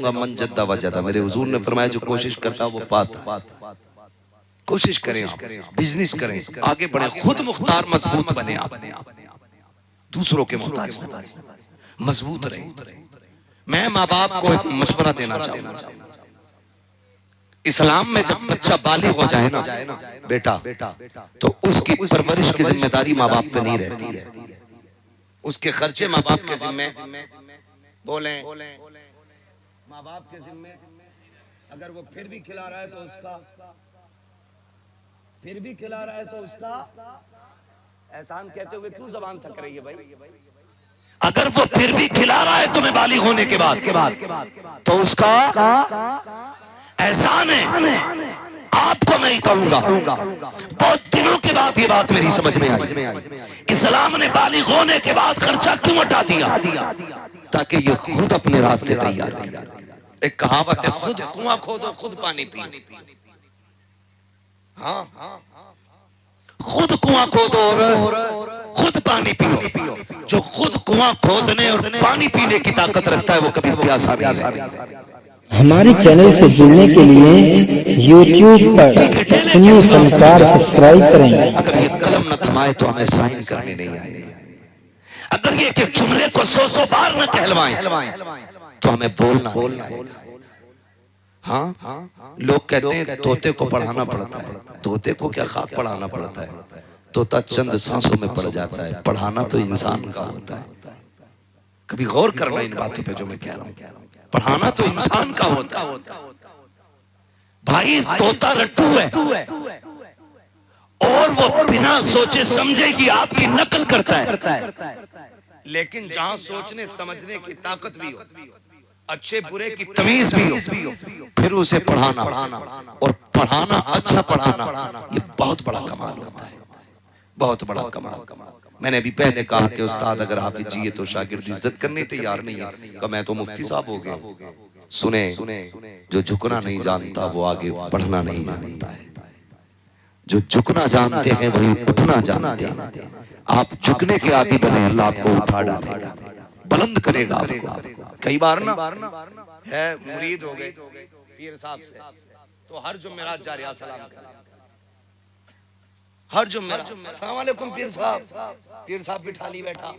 मन जद्दा वजदा, मेरे हुजूर ने फरमाया जो कोशिश करता वो पाता। कोशिश करें, आप बिजनेस करें, आगे बढ़े, खुद मुख्तार मजबूत बने, आप दूसरों के मोहताज न बने, मजबूत रहे। मैं माँ बाप को एक मशवरा देना चाहूंगा। इस्लाम में जब बच्चा बालिग हो जाए ना बेटा, तो उसकी परवरिश की जिम्मेदारी माँ बाप पे नहीं रहती है। उसके खर्चे माँ बाप के जिम्मे, बोले माँ बाप के जिम्मे। अगर वो फिर भी खिला रहा है तो उसका, फिर भी खिला रहा है तो उसका एहसान कहते हुए क्यों जबान थक रही है भाई? अगर वो फिर भी खिला रहा है तुम्हें बालिग होने के बाद, तो उसका एहसान है। आपको मैं ही कहूंगा, बहुत दिनों के बाद ये बात मेरी समझ में आई। इस्लाम ने बालिग होने के बाद खर्चा क्यों हटा दिया? ताकि ये खुद अपने रास्ते तैयार किया। एक कहावत है, खुद कुआं खोदो खुद पानी पियो। हाँ, खुद कुआं खोदो और खुद पानी पियो। जो खुद कुआं खोदने और पानी पीने की ताकत रखता है वो कभी प्यासा नहीं रहेगा। हमारे चैनल से जुड़ने के लिए YouTube पर सुन्नी फनकार सब्सक्राइब करें। अगर ये कलम न थमाए तो हमें साइन करने नहीं आएगा। अगर ये कि जुमले को 100 बार न कहलवाएं तो हमें बोलना नहीं आएगा। हाँ, लोग कहते हैं तोते को पढ़ाना पड़ता है। तोते को क्या खाक पढ़ाना पड़ता है? तोता चंद सांसों में पड़ जाता है। पढ़ाना तो इंसान का होता है। कभी गौर करना इन बातों पे जो मैं कह रहा हूं। पढ़ाना तो इंसान का होता है भाई। तोता रट्टू है और वो बिना सोचे समझे कि आपकी नकल करता है। लेकिन जहां सोचने समझने की ताकत भी हो, अच्छे बुरे की तमीज भी हो, फिर उसे पढ़ाना और पढ़ाना, अच्छा पढ़ाना, ये बहुत बड़ा कमाल होता है। बहुत बड़ा कमाल। मैंने अभी पहले कहा कि उस्ताद अगर हाफिज जी है तो शागिर्द इज्जत करने तैयार नहीं है। कहा मैं तो मुफ्ती साहब हो गया। सुने, जो झुकना नहीं जानता वो आगे बढ़ना नहीं जानता है। जो झुकना जानते हैं वही उठना जानते हैं। आप झुकने के आदी बने, अल्लाह आपको उठा डालेगा, बुलंद करेगा आपको। कई बार ना है मुरीद हो गए पीर साहब से, तो हर जुमेरात जा रिया सलाम कर, हर जुमेरात अस्सलाम वालेकुम पीर साहब। पीर साहब भी ठाली बैठा,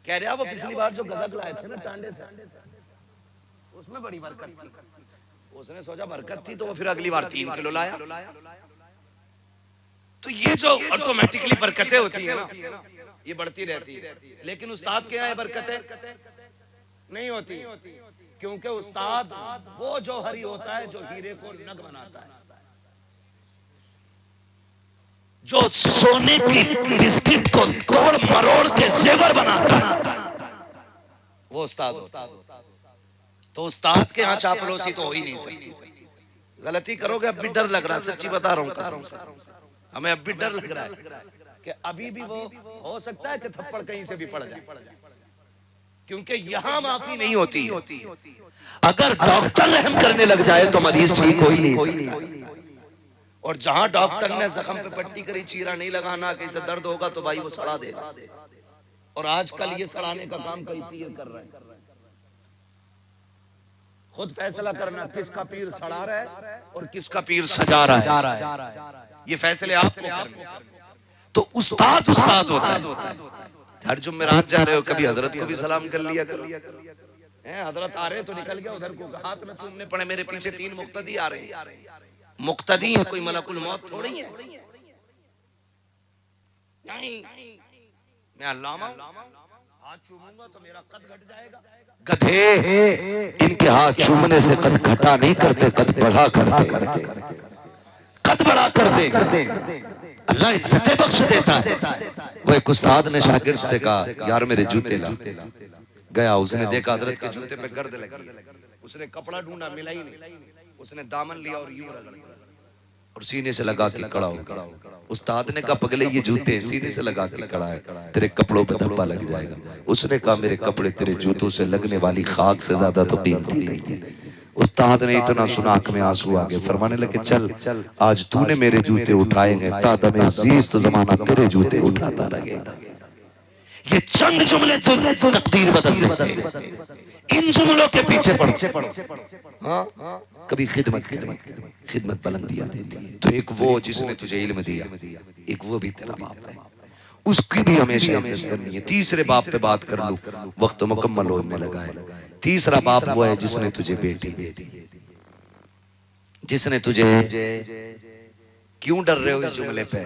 कह रहा वो पिछली बार जो गदक लाए थे ना टांडे से, उसमें बड़ी बरकत थी। उसने सोचा बरकत थी तो वो फिर अगली बार 3 किलो लाया। तो ये जो ऑटोमेटिकली बरकतें होती है ना, ये बढ़ती रहती है। लेकिन उस्ताद के यहाँ बरकतें नहीं होती, क्योंकि उस्ताद वो जौहरी होता है जो हीरे को नग बनाता है, जो सोने की बिस्किट को तोड़ मरोड़ के जेवर बनाता है, वो उस्ताद होता है। तो उस्ताद के यहाँ चापलूसी तो हो ही नहीं सकती। गलती करोगे अब भी डर लग रहा है, सच्ची बता रहा हूँ कसम से। हमें अब भी डर लग रहा है कि अभी भी वो हो सकता है कि थप्पड़ कहीं से भी पड़ जाए, क्योंकि यहाँ माफी नहीं होती। अगर डॉक्टर रहम करने लग जाए तो मरीज ठीक हो ही नहीं सकता। और जहां डॉक्टर ने जख्म पे पट्टी करी, चीरा नहीं लगाना, कहीं से दर्द होगा तो भाई वो सड़ा देगा। और आजकल ये सड़ाने का काम कई पीर कर रहे हैं। खुद फैसला करना किसका पीर सड़ा रहा है और किसका पीर सजा रहा है, ये फैसले आपको करने। तो उस्ताद उस्ताद होता है। हर जुमेरात जा रहे हो, कभी हजरत को भी सलाम कर लिया करो। हजरत आ रहे तो निकल गया उधर को, हाथ में चूमने पड़े। मेरे पीछे 3 मुक्तदी आ रहे हैं। मुक्तदी है, कोई मलकुल मौत थोड़ी है। नहीं, मैं अल्लामा हाथ चूमूंगा तो मेरा कद घट जाएगा। गधे, इनके हाथ चूमने से कद घटा नहीं करते, कद बढ़ा करते, कद बढ़ा करते। अल्लाह इज्जतें बख्श देता है। वो एक उस्ताद ने शागिर्द से कहा यार मेरे जूते ला। गया, उसने देखा हजरत के जूते पे गर्द लगी। उसने कपड़ा ढूंढा, मिला ही नहीं। उसने दामन लिया और यूं रगड़ दिया और सीने से लगा के खड़ा हो। उस्ताद ने कहा पगले ये जूते सीने से लगा के खड़ा है, तेरे कपड़ों पे धब्बा लग जाएगा। उसने कहा मेरे कपड़े तेरे जूतों से लगने वाली खाक से ज्यादा तो कीमती नहीं है। उस्ताद ने इतना सुना आंख में आंसू आ गए। फरमाने लगे चल आज तूने मेरे जूते उठाएंगे, तादमे अजीज तो जमाना तेरे जूते उठाता रहेगा। ये चंद जुमले तो तकदीर बदल देते। इन जुमलों के पीछे पड़ो। हाँ, कभी खिदमत करें, खिदमत बुलंदियां देती है। तो एक वो जिसने तुझे इल्म दिया, एक वो भी तेरा बाप है, उसकी भी हमेशा इज्जत करनी है। तीसरे बाप पे बात कर लूं, वक्त मुकम्मल होने लगा है। तीसरा बाप वो है जिसने तुझे बेटी दे दी, जिसने तुझे, क्यों डर रहे हो इस जुमले पे?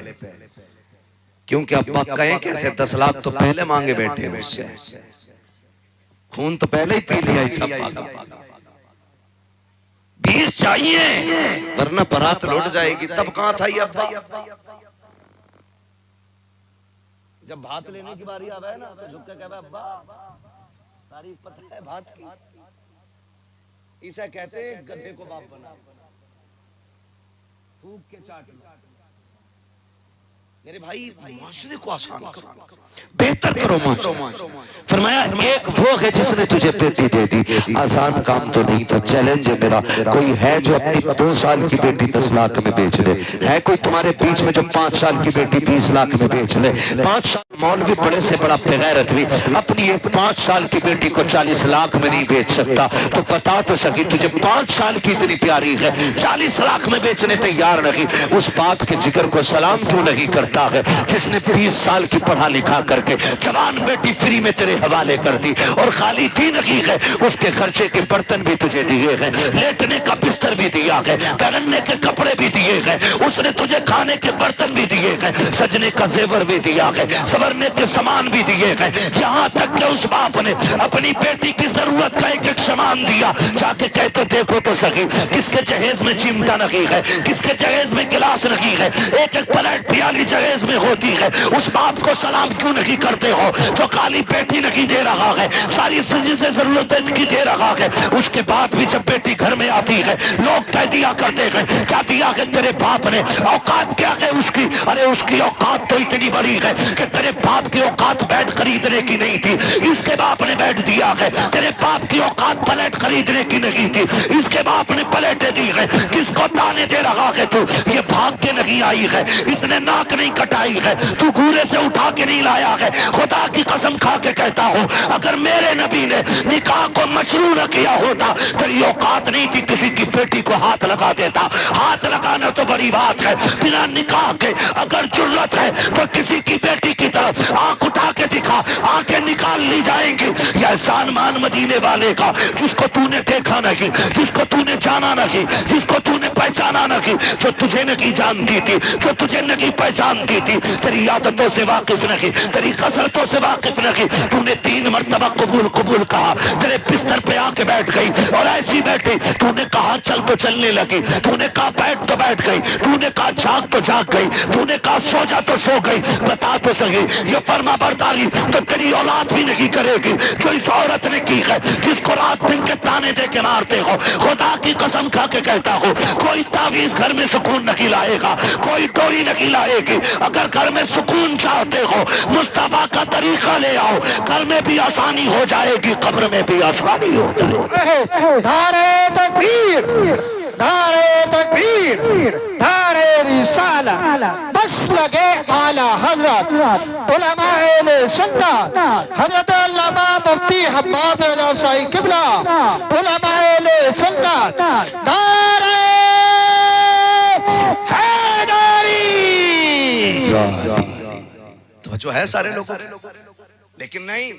क्योंकि अब्बा कहें कैसे 10 लाख तो पहले मांगे बैठे हैं उससे, खून तो पहले ही पी लिया इस अब्बा का। 20 चाहिए वरना बारात लौट जाएगी। तब कहां था ये अब्बा? जब भात लेने की बारी आवे ना तो झुक के कहवे अब्बा तारीफ पता है भात की। इसे कहते गधे को बाप बना, थूक के चाट लो। मेरे भाई माशरे को आसान करो, बेहतर करो माशरा। फरमाया एक वो है जिसने तुझे बेटी दे दी। आसान काम तो नहीं था। चैलेंज है मेरा, कोई है जो अपनी 2 साल की बेटी 10 लाख में बेच दे? है कोई तुम्हारे बीच में जो 5 साल की बेटी 20 लाख में बेच ले? 5 साल मौलवी बड़े से बड़ा बेगैरत भी अपनी एक 5 साल की बेटी को 40 लाख में नहीं बेच सकता। तो बता तो सकी तुझे 5 साल की इतनी प्यारी है, 40 लाख में बेचने तैयार नहीं। उस बाप के जिक्र को सलाम क्यों नहीं करता है जिसने 20 साल की पढ़ा लिखा करके जवान बेटी फ्री में तेरे हवाले कर दी? और खाली दी नहीं है, उसके खर्चे के बर्तन भी तुझे दिए हैं, लेटने का बिस्तर भी दिया है, पहनने के कपड़े भी दिए हैं, उसने तुझे खाने के बर्तन भी दिए हैं, सजने का जेवर भी दिया है, संवरने के सामान भी दिए हैं। यहाँ तक कि उस बाप ने अपनी बेटी की जरूरत का एक एक सामान दिया। जाके कहते देखो तो सही किसके जहेज में चिमटा नहीं है, किसके जहेज में गिलास नहीं है, एक एक प्लेट प्याली जहेज में होती है। उस बाप को सलाम क्यों नहीं करते हो जो खाली बेटी नहीं दे रहा है, सारी से जरूरतें की दे रहा है? उसके बाद भी जब बेटी घर में आती है लोग कह दिया करते हैं क्या दिया है तेरे बाप ने? औकात क्या है उसकी? अरे उसकी औकात तो इतनी बड़ी है कि तेरे बाप की औकात बैट खरीदने की नहीं थी, इसके बाप ने बैट दिया है। तेरे बाप की औकात प्लेट खरीदने की नहीं थी, इसके बाप ने प्लेटें दी है। किसको ताने दे रहा है तू? ये भाग के नहीं आई है, इसने नाक नहीं कटाई है, तू घूरे से उठा के नहीं लाया है। खुदा की कसम खा के कहता हूँ अगर मेरे नबी ने निकाह को मशरू न किया होता तेरी औकात नहीं थी किसी की बेटी को हाथ लगा देता। हाथ लगाना तो बड़ी बात है, बिना निकाह के अगर जुर्रत है तो किसी की बेटी की तरफ आंख उठा के दिखा, आंखें निकाल ली जाएंगी। यह एहसान मान मदीने वाले का जिसको तूने देखा नहीं, जिसको तूने जाना नहीं, जिसको तूने पहचाना नहीं, जो तुझे नहीं जानती थी, जो तुझे नहीं पहचानती थी, तेरी आदतों से वाकिफ नहीं, तेरी कसरतों से वाकिफ नहीं। तूने 3 मरतबा कबूल कबूल कहा, तेरे बिस्तर पे आके बैठ गई और ऐसी बैठी। तूने कहा चल तो चलने लगी, तूने कहा बैठ तो बैठ गई, तूने कहा जाग तो जाग गई, तूने कहा सो जा तो सो गई। बता तो सही ये फर्मा बरदारी तो तेरी औलाद भी नहीं करेगी जो इस औरत ने की है, जिसको रात दिन के ताने दे के मारते हो। खुदा की कसम खा के कहता हो कोई तावीज घर में सुकून नहीं लाएगा, कोई डोरी नहीं लाएगी। अगर घर में सुकून चाहते हो मुस्तफा का तरीका ले आओ, घर में भी आसानी हो जाएगी, कब्र में भी आसानी हो जाएगी। धारे तकबीर, धारे तकबीर, धारे रिसाला, बस लगे आला हजरत उलमाए सुन्नत हजरत अल्लामा मुफ्ती हम्माद रज़ा शाही किबला उलमाए सुन्नत धारे तो जो है सारे लोगों, लेकिन नहीं,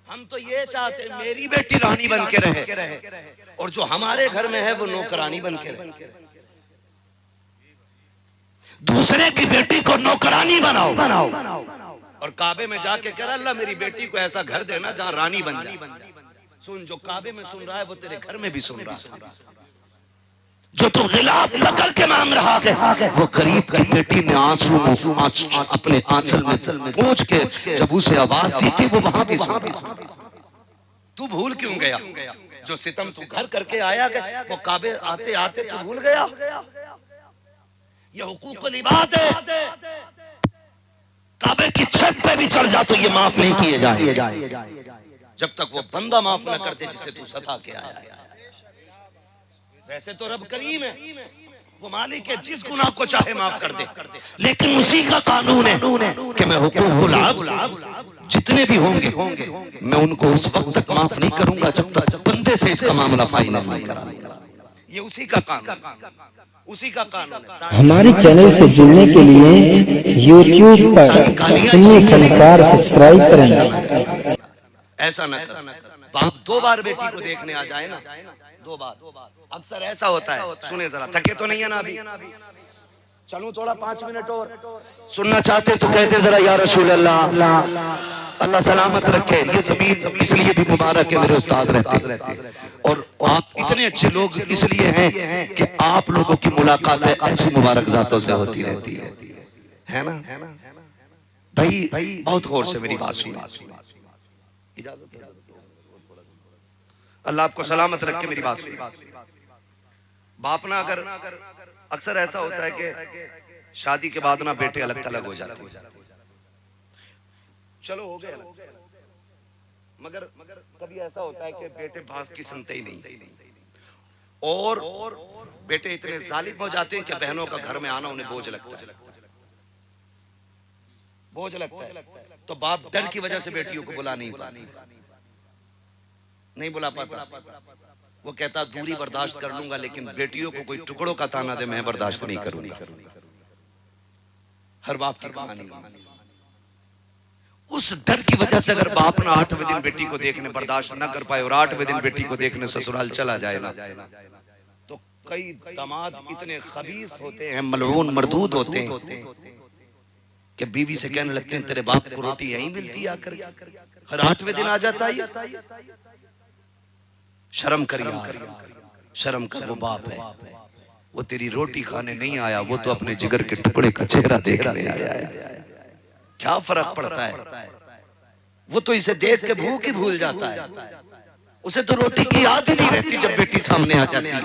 हम तो ये चाहते मेरी बेटी रानी बन के रहे और जो हमारे घर में है वो नौकरानी बन के रहे। दूसरे की बेटी को नौकरानी बनाओ और काबे में जाके कह अल्लाह मेरी बेटी को ऐसा घर देना जहां रानी बन जाए। सुन, जो काबे में सुन रहा है वो तेरे घर में भी सुन रहा था। जो तू गिलाफ पकड़ के मांग रहा है वो गरीब की बेटी ने आंसू अपने आंचल में पूछ के जब उसे आवाज दी थी वो वहां भी सुन रहा। तू भूल क्यों गया? जो सितम तू घर करके आया गया वो काबे आते आते तू भूल गया? ये हुकूकुल इबाद है, काबे की छत पे भी चढ़ जा तो ये माफ नहीं किए जाएंगे जब तक वो बंदा माफ न करते जिसे तू सता के आया है। वैसे तो रब करीम है, वो मालिक है जिस गुनाह को चाहे माफ कर दे, लेकिन उसी का कानून है कि मैं हुकूकुल अब्द जितने भी होंगे मैं उनको उस वक्त तक माफ नहीं करूंगा जब तक बंदे से इसका मामला फाइनल नहीं करा। ये उसी का कानून, उसी का कानून है। हमारे चैनल से जुड़ने के लिए YouTube पर सुन्नी फनकार सब्सक्राइब करें। ऐसा न कर, बाप 2 बार बेटी को देखने आ जाए ना, 2 बार, अक्सर ऐसा होता है। सुने जरा, थके तो नहीं है ना अभी? चलूं थोड़ा 5 मिनट और सुनना चाहते तो कहते जरा या रसूल अल्लाह, अल्लाह सलामत रखे। ये जमीन इसलिए भी मुबारक है, मेरे उस्ताद रहते और आप इतने अच्छे लोग इसलिए हैं कि आप लोगों की मुलाकात ऐसी मुबारक जातों से होती रहती है ना भाई? बहुत गौर से मेरी बात सुनिए, अल्लाह आपको सलामत रखे। मेरी बात सुनिए, बाप ना अगर अक्सर ऐसा होता है कि शादी के बाद ना बेटे अलग थलग हो जाते हैं। चलो हो गए, मगर कभी ऐसा होता है कि बेटे बाप की सुनते ही नहीं, और बेटे इतने जालिम हो जाते हैं कि बहनों का घर में आना उन्हें बोझ लगता है, बोझ लगता है। तो बाप डर की वजह से बेटियों को बुला नहीं बुला पाता। वो कहता दूरी बर्दाश्त कर लूंगा, लेकिन बेटियों को कोई टुकड़ों का ताना दे मैं बर्दाश्त नहीं करूंगा। हर बाप की कहानी। उस डर की वजह से अगर बाप ना 8वें दिन बेटी को देखने बर्दाश्त ना कर पाए और 8वें दिन बेटी को देखने ससुराल चला जाए ना, तो कई दामाद इतने खबीस होते हैं, मलऊन मरदूद होते हैं कि बीवी से कहने लगते हैं तेरे बाप को रोटी यहीं मिलती आकर, हर 8वें दिन आ जाता है। शर्म कर यार, शर्म कर। वो बाप है, वो तेरी रोटी खाने नहीं आया, वो तो अपने जिगर के टुकड़े का चेहरा देखने आया है। क्या फर्क पड़ता है? वो तो इसे देख के भूख ही भूल जाता है, उसे तो रोटी की याद ही नहीं रहती जब बेटी सामने आ जाती है।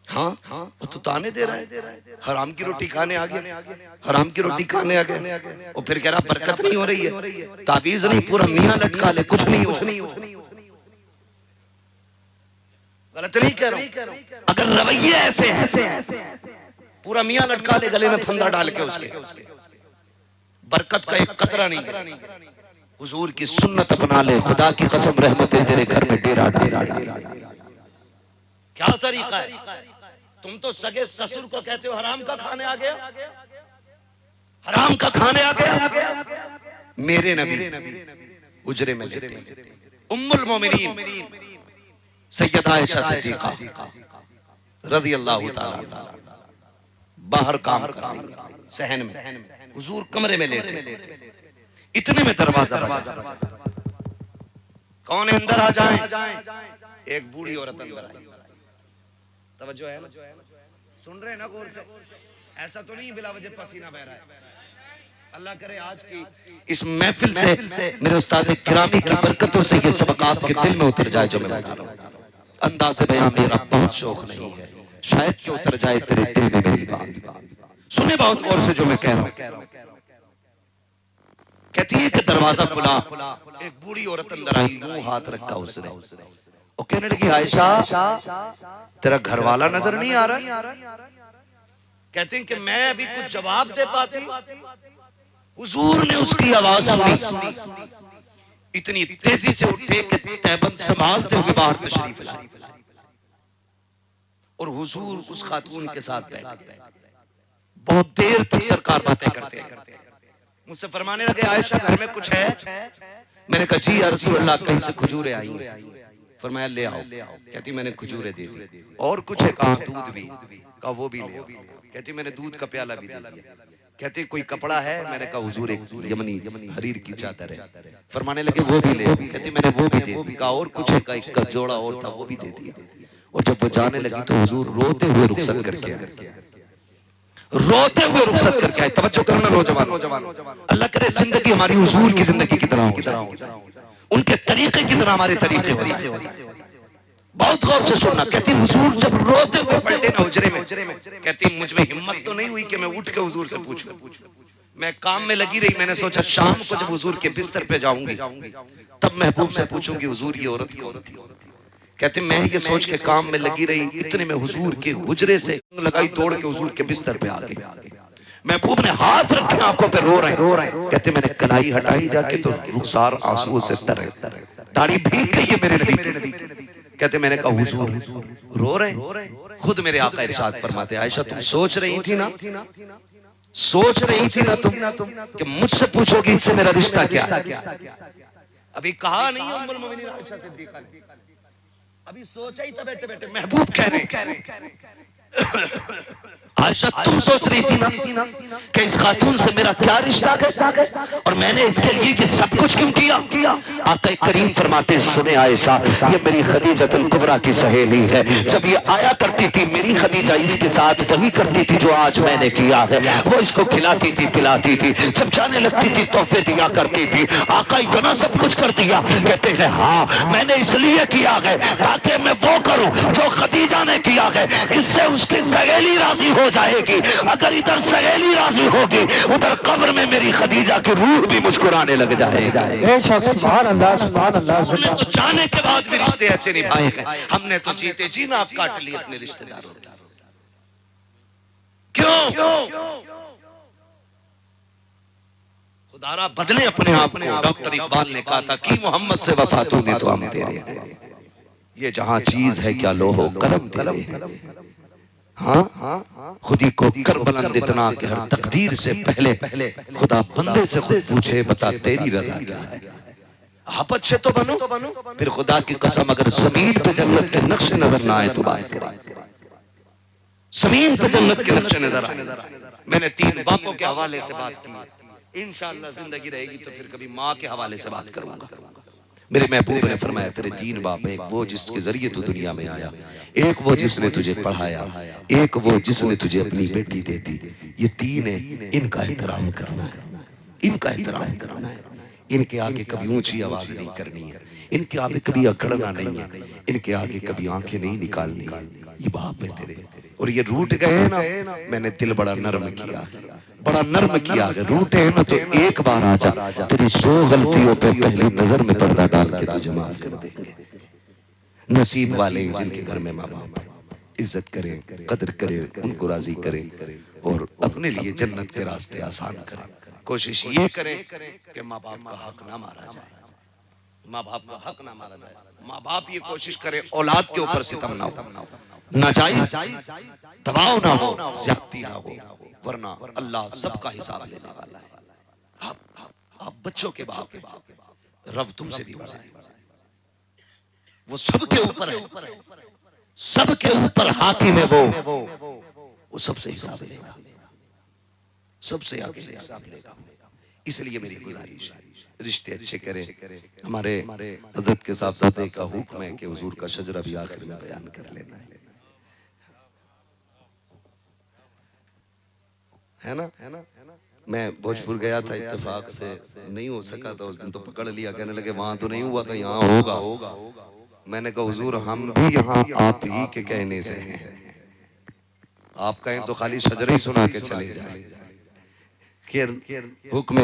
हाँ, वो तो ताने दे रहा है, हराम की रोटी खाने आ गया, हराम की रोटी खाने आ गया। और फिर कह रहा बरकत नहीं हो रही है, ताबीज नहीं, पूरा मियां लटका ले, कुछ नहीं हो। गलत नहीं कह रहा हूं, अगर रवैये ऐसे हैं, पूरा मियां लटका ले गले में फंदा डाल के, उसके बरकत का एक कतरा नहीं है। हुजूर की सुन्नत अपना ले, खुदा की कसम रहमतें तेरे घर में डेरा डाल। क्या तरीका है? तुम तो सगे ससुर को कहते हो हराम का खाने आ गया, हराम का खाने आ गया। मेरे नबी उजरे में लेटे, उम्मुल मोमिनीन सैयदा आयशा सिद्दीका रज़ी अल्लाह ताला बाहर काम कर रही सहन में, हुजूर कमरे में लेटे। इतने में दरवाजा बजा, कौन है अंदर आ जाए। एक बूढ़ी औरत अंदर आई। तवज्जो है ना, सुन रहे हैं ना गौर से? ऐसा तो नहीं बिला वजह पसीना बह रहा है। अल्लाह करे आज की इस महफिल से मेरे उस्ताद किरामी की बरकतों से ये सबक आपके दिल में उतर जाए जो मैं बता रहा हूँ। अंदाज़े बयां मेरा बहुत शौक नहीं है, शायद कि उतर जाए तेरे दिल में मेरी बात। सुने बहुत गौर से जो मैं कह रहा हूँ। कहती है कि दरवाजा खुला, एक बूढ़ी औरत अंदर आई, यूं हाथ रखा उसने और कहने लगी आयशा तेरा घर वाला नजर नहीं आ रहा? कहते हैं कि मैं अभी कुछ जवाब दे पाती, हुजूर ने उसकी आवाज सुनी, इतनी तेजी से उठे कि तैबंद संभालते हुए बाहर तशरीफ लाए और हुजूर उस खातून के साथ बैठे। बहुत देर तक सरकार बातें करते हैं। मुझसे फरमाने लगे आयशा घर में कुछ है? मैंने कहा जी या रसूल अल्लाह, कहीं से खजूरें आई हैं। फरमाया ले आओ। कहती मैंने खजूरें दे दी। और कुछ है? कहा दूध भी। कहा वो भी ले आओ। कहती मैंने दूध का प्याला भी दे दिया। कहती कोई कपड़ा है? मैंने कहा हुजूर एक यमनी हरीर की चादर है। फरमाने लगे वो भी ले। कहती मैंने वो भी दे दी। कहा और कुछ है? एक का जोड़ा और था, वो भी दे दिया। और जब वो जाने लगी तो हुजूर रोते हुए रुखसत करके आए, रोते हुए रुखसत करके आए। तवज्जो करना नौजवान, अल्लाह करे जिंदगी हमारी हुजूर की जिंदगी की तरह हो जाए, उनके तरीके की तरह हमारे तरीके हो जाए। बहुत गौर से सुनना। कहती हुजूर जब रोते हुए पलटे ना हुजरे में, कहती मुझ में हिम्मत तो नहीं हुई कि मैं उठ के हुजूर से पूछूं। मैं काम में लगी रही। मैंने सोचा शाम को जब हुजूर के बिस्तर पे जाऊंगी तब महबूब से पूछूंगी हुजूर ये औरत कौन थी। कहते मैं ये सोच के काम में लगी रही, इतने में हुजूर के हुजरे से लगाई, दौड़ के हुजूर के बिस्तर पे आ गई। महबूब ने हाथ रखे आंखों पे, रो रहे हैं। कहते मैंने कलाई हटाई जाके तो रुखसार आंसुओं से तर है, दाढ़ी भीग गई है मेरे नबी। कहते मैंने कहा हुजूर रो रहे? खुद मेरे आका इरशाद फरमाते, आयशा तुम सोच रही थी ना तुम कि मुझसे पूछोगी इससे मेरा रिश्ता क्या है? अभी कहा नहीं उम्मुल मोमिनीन आयशा सिद्दीका ने, अभी सोचा ही था बैठे बैठे। महबूब कह रहे आयशा तुम सोच रही थी ना कि इस खातून से मेरा क्या रिश्ता है और मैंने इसके लिए ये सब कुछ क्यों किया? आका करीम फरमाते सुने आयशा, ये मेरी खदीजतुल कुबरा की सहेली है। जब ये आया करती थी मेरी खदीजा इसके साथ वही करती थी जो आज मैंने किया है। वो इसको खिलाती थी पिलाती थी, जब जाने लगती थी तोहफे दिया करती थी। आका इतना सब कुछ कर दिया। कहते हैं हाँ मैंने इसलिए किया है ताकि मैं वो करूं जो खदीजा ने किया है, इससे उसकी सहेली राजी हो जाएगी। अगर इधर सहेली राजी होगी उधर कब्र में मेरी खदीजा की रूह भी मुस्कुराने लग जाएगा। हमने तो जाने के बाद भी रिश्ते ऐसे निभाए हैं, हमने तो जीते जी नाक काट लिए अपने रिश्तेदारों की। क्यों? खुदारा बदले अपने आप को। डॉक्टर इकबाल ने कहा था कि मोहम्मद से वफा तूने तो हम तेरे हैं, ये जहां चीज है क्या लोहो कलम तेरे हैं। हाँ खुदी को कर बुलंद इतना कि हर तकदीर से पहले खुदा बंदे से खुद पूछे बता तेरी रजा क्या है। आप अच्छे तो बनो, फिर खुदा की कसम अगर जमीन पे जन्नत के नक्शे नजर ना आए तो बात करें। जमीन पे जन्नत के नक्शे नजर आए। मैंने 3 बापों के हवाले से बात की, इंशाअल्लाह जिंदगी रहेगी तो फिर कभी माँ के हवाले से बात करूंगा। मेरे महबूब ने फरमाया तेरे 3 बाप हैं, एक वो जिसके जरिए तू दुनिया में आया, एक वो जिसने तुझे पढ़ाया, एक वो जिसने तुझे अपनी बेटी दे दी। ये 3 है, इनका एहतराम करना है, इनका एहतराम करना है। इनके आगे कभी ऊंची आवाज नहीं करनी है, इनके आगे कभी अकड़ना नहीं है, इनके आगे कभी आंखें नहीं निकालनी है। ये बाप है तेरे, और ये रूठ गए ना, मैंने दिल बड़ा नर्म किया, बड़ा नर्म किया। रूठे है ना तो एक बार आजा, तेरी 100 गलतियों पे पहली नजर में पर्दा डाल के तुझे माफ कर देंगे। नसीब वाले जिनके घर में माँ बाप है, इज्जत करें, कदर करें, उनको राजी करें और अपने लिए जन्नत के रास्ते आसान करें। कोशिश ये करें कि माँ बाप का हक ना मारा जाए, माँ बाप का हक ना मारा जाए। माँ बाप ये कोशिश करे औलाद के ऊपर सितम ना हो, नाजायज दबाव ना हो, ज्यादती ना हो, वरना अल्लाह सबका हिसाब लेने वाला है। आप बच्चों के बाप है, रब तुमसे भी बड़ा है, वो सबके ऊपर है, सबके ऊपर हाकिम है। वो सबसे हिसाब लेगा, सबसे आगे हिसाब लेगा। इसलिए मेरी गुजारिश है रिश्ते अच्छे करें। हमारे हजरत के साहबजादे का हुक्म है कि हुजूर का शजरा भी आखिर में बयान कर लेना है ना। मैं भोजपुर गया था, इत्तेफाक से नहीं हो सका था उस दिन, तो पकड़ लिया, कहने लगे वहां तो नहीं हुआ था, यहाँ होगा। मैंने कहा हुजूर हम भी यहाँ आप ही के कहने से हैं, आप कहें तो खाली शजरा ही सुना के चले जाए। हुक्म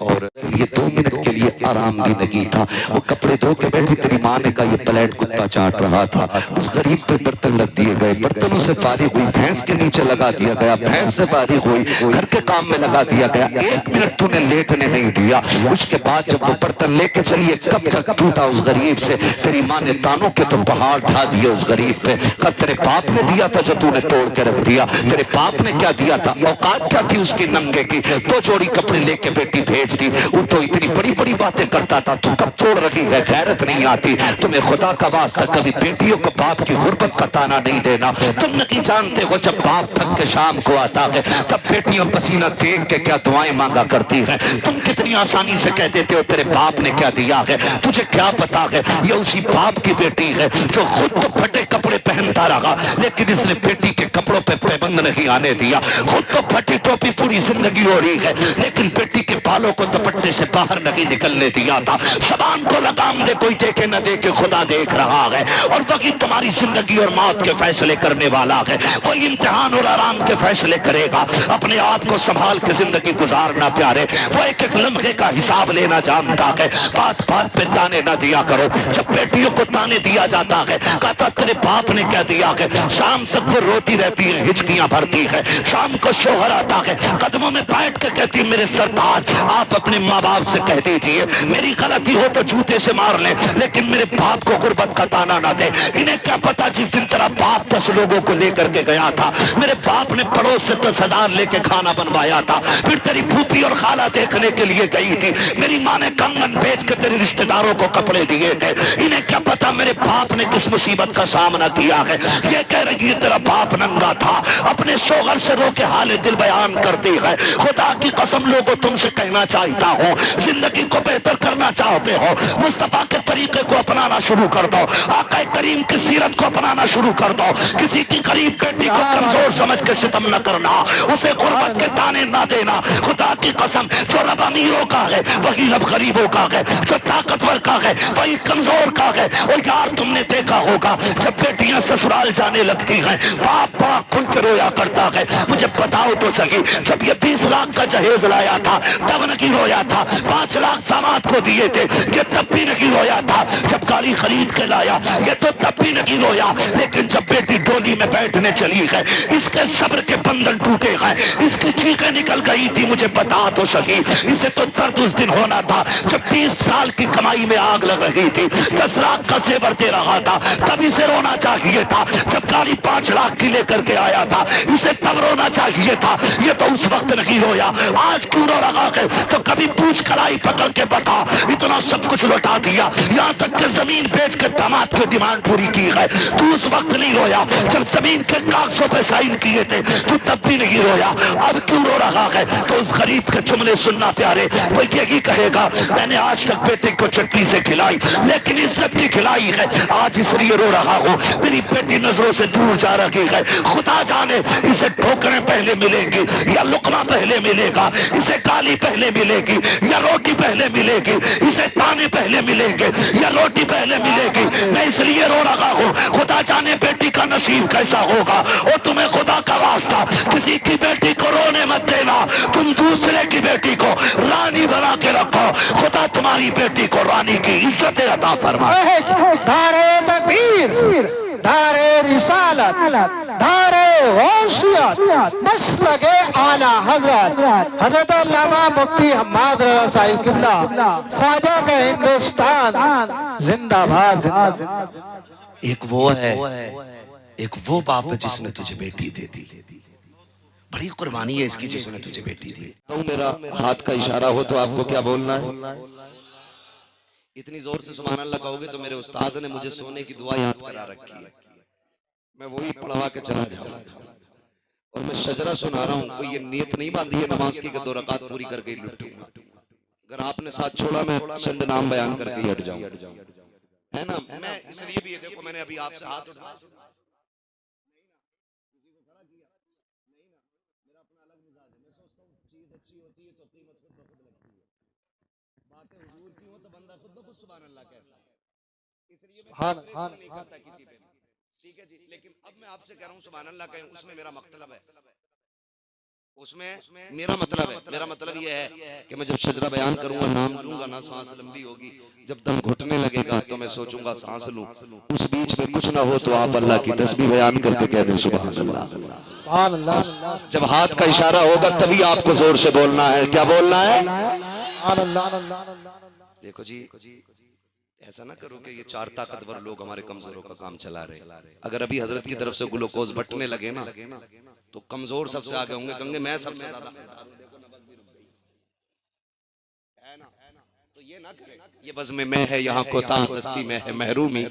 और ये 2 मिनट के लिए आराम भी नहीं था। वो कपड़े धो के बैठी, तेरी माँ ने कहा ये प्लेट कुत्ता चाट रहा था, उस गरीब पे बर्तन लग दिए गए, बर्तनों से फारिग हुई, भैंस के नीचे लगा दिया गया, भैंस से फारिग हुई, घर के काम में लगा दिया गया। 1 मिनट तूने लेटने नहीं दिया। उसके बाद जब वो बर्तन लेके चलिए, कब तक टूटा उस गरीब से, तेरी माँ ने तानों के तो पहाड़ ढा दिए उस गरीब पे। कब तेरे बाप ने दिया था जो तूने तोड़ के रख दिया? तेरे बाप ने क्या दिया था? औकात क्या थी उसकी नंगे की? 2 जोड़ी कपड़े लेके बेटी भेज दी। वो तो इतनी बड़ी बड़ी बातें करता था, तू कब तोड़ रही है? गैरत नहीं आती तुम्हें? खुदा का वास्ता कभी बेटियों को बाप की गुर्बत का ताना नहीं देना। तुम नहीं जानते हो जब बाप थक के शाम को आता है तब बेटियां पसीना देख के क्या दुआएं मांगा करती है। तुम कितनी आसानी से कह देते हो तेरे बाप ने क्या दिया है, तुझे क्या पता है? ये उसी बाप की बेटी है जो खुद तो फटे कपड़े पहनता रहा, लेकिन इसने बेटी के कपड़ों पे पाबंद नहीं आने दिया। खुद तो फटी टोपी पूरी जिंदगी छोड़ी है, लेकिन बेटी के बालों को दुपट्टे से बाहर नहीं निकलने दिया था। ज़बान को लगाम दे, कोई देखे न देखे, खुदा देख रहा है। और वही तुम्हारी जिंदगी और मौत के फैसले करने वाला है। कोई इम्तिहान और आराम के फैसले करेगा। अपने आप को संभाल के जिंदगी गुजारना प्यारे। वो एक एक लम्हे का हिसाब लेना जानता है। बात बात पे ताने ना दिया करो। जब बेटियों को ताने दिया जाता है, कहता तेरे बाप ने क्या दिया है। शाम तक वो रोती रहती है, हिचकियां भरती है। शाम को शोहर आता है, कदमों में बैठ के कहती है मेरे सरताज आप अपने माँ बाप से कह दीजिए मेरी गलती हो तो जूते से मार ले, लेकिन मेरे बाप को गुर्बत का ताना ना दे। इन्हें क्या पता जिस दिन तेरा बाप 10 लोगों को लेकर के गया था, मेरे बाप ने पड़ोस से 10,000 लेके खाना बनवाया था। फिर तेरी फूफी और खाला देखने के लिए गई थी, मेरी माँ ने कंगन बेच के तेरे रिश्तेदारों को कपड़े दिए थे। इन्हें क्या पता मेरे बाप ने किस मुसीबत का सामना किया है। ये कह रही है तेरा बाप नंगा था, अपने शोहर से रो के हाल दिल बयान करती है। खुदा की कसम लोगों तुमसे कहना चाहता हूँ, जिंदगी को बेहतर करना चाहते हो, मुस्तफा के तरीके को अपनाना शुरू कर दो। आका करीम की सीरत को अपनाना शुरू कर दो। किसी की गरीब बेटी को कमजोर समझ के सितम न करना, उसे गुर्बत के ताने ना देना। खुदा की कसम जो रब अमीरों का है वही रब गरीबों का है, जो ताकतवर का है वही कमजोर का है। और यार तुमने देखा होगा जब बेटियां ससुराल जाने लगती हैं, बाप बड़ा खुल के रोया करता है। मुझे बताओ तो सही, जब ये 20 लाख का जहेज लाया था तब नहीं रोया था। 5 लाख दामाद को दिए थे, ये तब भी नहीं रोया था। जब गाड़ी खरीद के लाया ये तो तब भी नहीं रोया। लेकिन जब बेटी डोली में बैठने चली है, इसके सब्र के बंधन टूटे हैं, इसकी चीखें निकल गई थी। मुझे बता तो सही, इसे तो दर्द उस दिन होना था जब 20 साल की कमाई में आग लग रही थी, 10 लाख का जेवर दे रहा था, तब इसे रोना चाहिए था। जब गाड़ी 5 लाख की लेकर के आया था, इसे तब रोना चाहिए था। ये तो उस वक्त नहीं रोया, आज क्यों रो रहा है? तो कभी पूछ कलाई पकड़ के बता, इतना सब कुछ लौटा दिया, यहाँ तक कि जमीन बेच के दामाद की डिमांड पूरी की है। तू उस वक्त नहीं रोया जब जमीन के कागजों पे साइन किए थे, तू तब भी नहीं रोया, अब क्यों रो रहा है? तो उस गरीब के जुमले सुनना प्यारे, वो यही कहेगा मैंने आज तक बेटे को चटनी से खिलाई लेकिन इज्जत भी खिलाई है, आज इसलिए रो रहा हूँ। मेरी बेटी नजरों से दूर जा रही है, खुदा जाने इसे ठोकरें पहले मिलेंगी या लुकमा पहले मिलेगा, इसे गाली पहले मिलेगी या रोटी पहले मिलेगी, इसे ताने पहले मिलेंगे या रोटी पहले मिलेगी। मैं इसलिए रो रहा हूँ, खुदा जाने बेटी का नसीब कैसा होगा। और तुम्हें खुदा का वास्ता किसी की बेटी को रोने मत देना, तुम दूसरे की बेटी को रानी बना के रखो। खुदा तुम्हारी बेटी को रानी की इज्जत अता फरमाए। धारे तकबीर, धारे रिसालत, धारे गौसियत, मसलके आला हजरत हजरत अल्लामा मुफ्ती हम्माद रज़ा साहिब किबला ख्वाजा का हिंदुस्तान जिंदाबाद जिंदाबाद। एक वो है, एक वो बाप है जिसने तुझे बेटी दे दी। बड़ी कुर्बानी है इसकी जिसने तुझे बेटी दी। तो मेरा हाथ का इशारा हो तो आपको क्या बोलना है? इतनी जोर से सुभान अल्लाह कहोगे तो मेरे उस्ताद ने मुझे सोने की दुआ याद करा रखी है, मैं वही पढ़वा के चला जाऊंगा। और मैं शजरा सुना रहा हूँ, कोई ये नियत नहीं बांधी है नमाज की 2 रकात पूरी करके ही लुटूंगा। अगर आपने साथ छोड़ा मैं चंद नाम बयान करके ही हट जाऊं, है ना। मैं इसलिए भी ये देखो मैंने अभी आपसे हाथ उठाया, नहीं करता किसी पे, ठीक है जी। लेकिन अब मैं आपसे कह रहा हूँ सुभान अल्लाह कहें, उसमें मेरा मतलब है, उसमें मेरा मतलब है। मेरा मतलब ये है कि मैं जब शजरा बयान करूंगा, नाम लूंगा ना, सांस लंबी होगी, जब दम घुटने लगेगा तो मैं सोचूंगा सांस लूं, उस बीच में कुछ ना हो तो आप अल्लाह की तस्बीह बयान करके कह दें सुभान अल्लाह। जब हाथ का इशारा होगा तभी आपको जोर से बोलना है। क्या बोलना है? देखो जी, ऐसा ना करो कि ये 4 ताकतवर लोग हमारे कमजोरों का काम चला रहे। अगर अभी हजरत की तरफ से ग्लूकोज बटने लगे ना तो कमजोर सबसे आगे होंगे, कहेंगे मैं सबसे ज्यादा है ना। तो ये ना करें, ये बज़्म में मैं है यहाँ कोता, दस्ती में है महरूमी,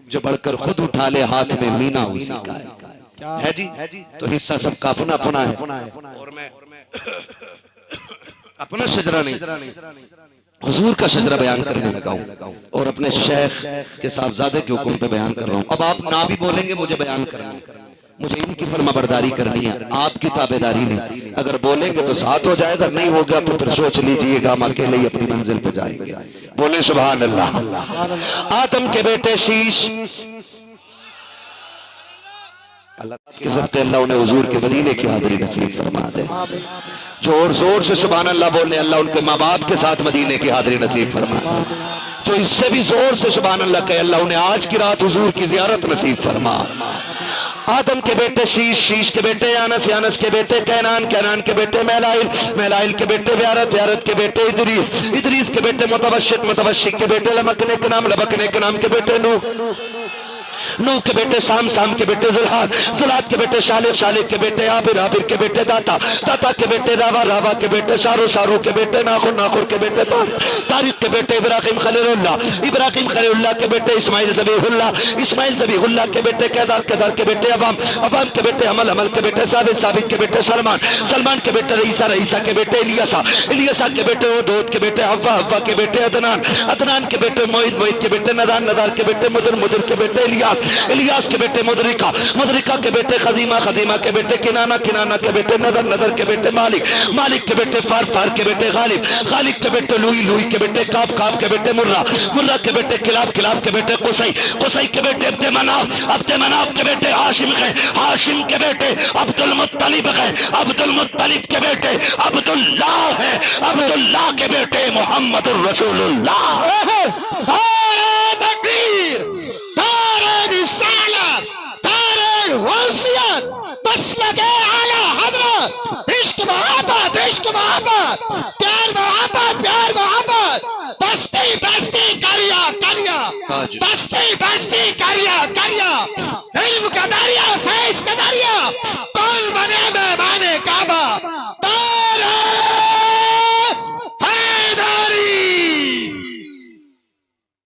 जो बढ़कर खुद उठा ले हाथ में मीना उसी का है जी। तो हिस्सा सबका अपना अपना है। और मैं अपना शजरा नहीं हुजूर का शजरा बयान करने लगा हूँ और अपने शेख के साहबजादे के हुक्म पे बयान कर रहा हूँ। अब आप ना भी बोलेंगे मुझे बयान करना, मुझे इनकी फर्माबरदारी करनी है, आपकी ताबेदारी नहीं। अगर बोलेंगे तो साथ हो जाएगा, नहीं होगा तो फिर सोच लीजिएगा हम अकेले ही अपनी मंजिल पे जाएंगे। बोले सुभान अल्लाह। आदम के बेटे शीश, अल्लाह के सदके अल्लाह उन्हें हुजूर के मदीने की हाज़िरी नसीब फरमा दे। जोर जोर से सुभान अल्लाह बोले, अल्लाह उनके माँ बाप के साथ मदीने की हाज़िरी नसीब फरमा दे। तो इससे भी जोर से सुभान अल्लाह कहे, अल्लाह उन्हें आज की रात हुजूर की ज़ियारत नसीब फरमा। आदम के बेटे शीश, शीश के बेटे यानस, यानस के बेटे कैनान, कैनान के बेटे मैलाइल, मैलाइल के बेटे व्यारत, व्यारत के बेटे इदरीस, इदरीस के बेटे मुतवश्शिक, मुतवश्शिक के बेटे लबकने के नाम, लबकने के नाम के बेटे नूह, नूह के बेटे शाम, शाम के बेटे जुल्हाद, जुल्हाद के बेटे शालिक, शालिक के बेटे आबिर, आबिर के बेटे दाता, दाता के बेटे रावा, रावा के बेटे शारू, शारू के बेटे नाखुर, नाखुर के बेटे तारिक, तारिक के बेटे इब्राहिम खलीलुल्लाह, इब्राहिम खलीलुल्लाह के बेटे इस्माइल ज़बीहुल्लाह, इस्माइल ज़बीहुल्लाह के बेटे केदार, केदार के बेटे अवाम, अवाम के बेटे अमल, अमल के बेटे साबित, साबित के बेटे सलमान, सलमान के बेटे रईसा, रईसा के बेटे इलियासा, इलियासा के बेटे ओदोद के बेटे हव्वा, हव्वा के बेटे अदनान, अदनान के बेटे मोइद, मोइद के बेटे नदान, नदार के बेटे मुदर, मुदर के बेटे इलियास, इलियास के बेटे मुदरिका, मुदरिका के बेटे खदीमा, खदीमा के बेटे किनाना, किनाना के बेटे नदर, नदर के बेटे मालिक, मालिक के बेटे फार, फार के बेटे गालिब, गालिब के बेटे लुई, लुई के बेटे काब, काब के बेटे मुर्रा, मुर्रा के बेटे किलाब, किलाब के बेटे कुसई, कुसई के बेटे अब्दे मनाफ, अब्दे मनाफ के बेटे हाशिम है, हाशिम के बेटे अब्दुल मुत्तलिब है, अब्दुल मुत्तलिब के बेटे अब्दुल्लाह है, अब्दुल्लाह के बेटे मोहम्मदुर रसूलुल्लाह। इश्क मोहब्बत, इश्क मोहब्बत, प्यार मोहब्बत, प्यार मोहब्बत, बस्ती बस्ती करिया करिया, बस्ती बस्ती करिया करिया, इल्म का दरिया, फैज़ का दरिया, कौन बने मेहमाने काबा, तारे हैदरी।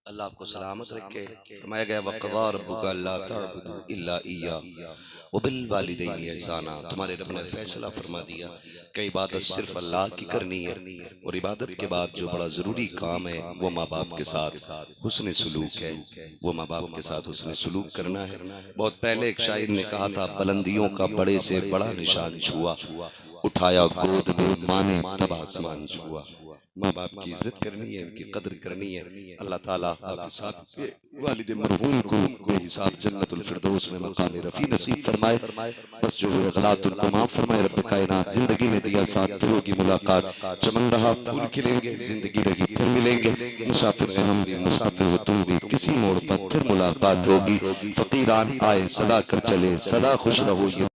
अल्लाह आपको सलामत रखे। फरमाया गया वक़ज़ा रब्बुका अल्ला तअबुदू इल्ला इय्या व बिल वालिदैनि इहसाना। तुम्हारे रब ने फैसला फरमा दिया कि इबादत सिर्फ अल्लाह की करनी है, और इबादत के बाद जो बड़ा ज़रूरी काम है वो माँ बाप के साथ हुस्न सलूक है, वो माँ बाप के साथ हुस्न सलूक करना है। बहुत पहले एक शायर ने कहा था, बुलंदियों का बड़े से बड़ा निशान छुआ, उठाया गोद में माँ ने तब आसमान छुआ। माँ बाप की इज्जत करनी है, उनकी कदर करनी है। अल्लाह ताला हाफ़िज़ साहब के वालिद मरहूम को बेहिसाब जन्नतुल फिरदौस में मकाम रफ़ी नसीब फरमाए। बस जो हुए गलात उनको माफ़ फरमाए। रब कायनात जिंदगी में दिया साथ दिलों की मुलाकात, चमन रहा फूल खिलेंगे, जिंदगी रही फिर मिलेंगे। मुसाफिर हैं हम भी, मुसाफिर हो तुम भी, किसी मोड़ पर फिर मुलाकात होगी। फकीरान आए सदा कर चले, सदा खुश रहो।